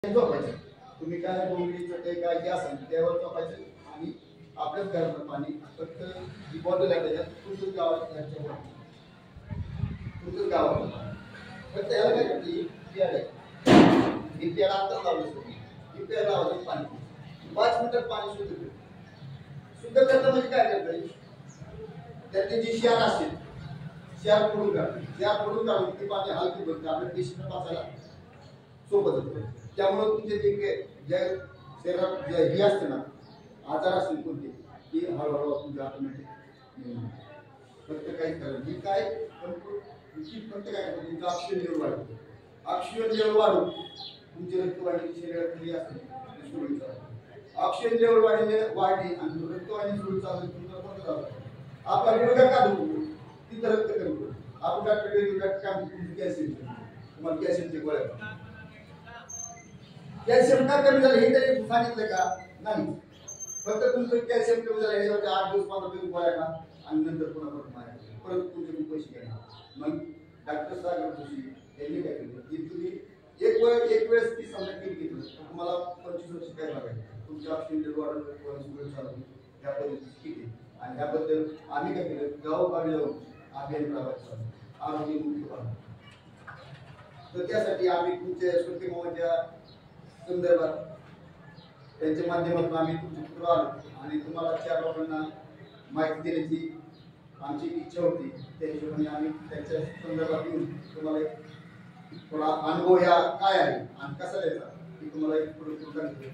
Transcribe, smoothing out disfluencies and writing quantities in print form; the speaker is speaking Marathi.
झोपायचं. तुम्ही काय डोंगरीचं काही काय जे असेल त्यावर झोपायचं आणि आपल्याच घरातलं पाणी फक्त जी बॉटल आहे त्याच्यात तुमच्याच गावात तुमच्याच गावात फक्त याला काय करते पेड आहे ही पेड आत्ताच लावली सोडली ही पेड लावायचं पाणी 5 मिनिटात पाणी शुद्ध करते. शुद्ध करतं म्हणजे काय करतं त्यातली जी क्षार असेल क्षार फोडून काढते. क्षार फोडून काढून ते पाणी हलकी बनते आपल्या पेशीनं पाचायला सोपं जातं. त्यामुळे तुमचे जे शरीरात हे असते ना आजार असतील कोणते की हळूहळू तुमच्या ऑटोमॅटिक फक्त काहीच करायचं ही काय फक्त काय करतं तुमचं ऑक्सिजन लेवल वाढतं. ऑक्सिजन लेवल वाढून तुमची रक्तवाहिनी शरीरातली असते सुरळीत चालते. ऑक्सिजन लेवल वाढली आणि रक्तवाहिनी सुरळीत चालते तुमचं कोणतं चालतं आपला गुडघा का दुखतो तिथं रक्त कमी होतं. आपण डॉक्टर काम कॅल्शियम तुम्हाला कॅल्शियमचे गोळ्या कॅल्शियम का कमी झालं हे तरी सांगितलं का नाही. फक्त तुमचं कॅल्शियम कमी झालं ह्याच्यावरती 8 दिवस 15 दिवस गोळ्या का आणि नंतर पुन्हा परत तुमचे पैसे घ्या. मग डॉक्टर सागर जोशी यांनी काय केलं की तुम्ही एक वेळेस ती समजा किट घेतलं तुम्हाला 25 वर्ष काय लागायचं तुमच्या ऑक्सिजन वाढवून चालू ह्या पद्धतीची किट आहे. आणि ह्याबद्दल आम्ही काय केलं गावोगावी जाऊन अभियान राबवायचं आरोग्य मुक्त व्हावं. तर त्यासाठी आम्ही तुमच्या सुट्टी मोबाईलच्या संदर्भात त्यांच्या माध्यमातून आम्ही तुमच्या आलो आणि तुम्हाला 4 लोकांना माहिती देण्याची आमची इच्छा होती. त्या हिशोबाने आम्ही त्यांच्या संदर्भात येऊन तुम्हाला थोडा अनुभव या काय आहे आणि कसा द्यायचा हे तुम्हाला एक पुढे सांगितलं.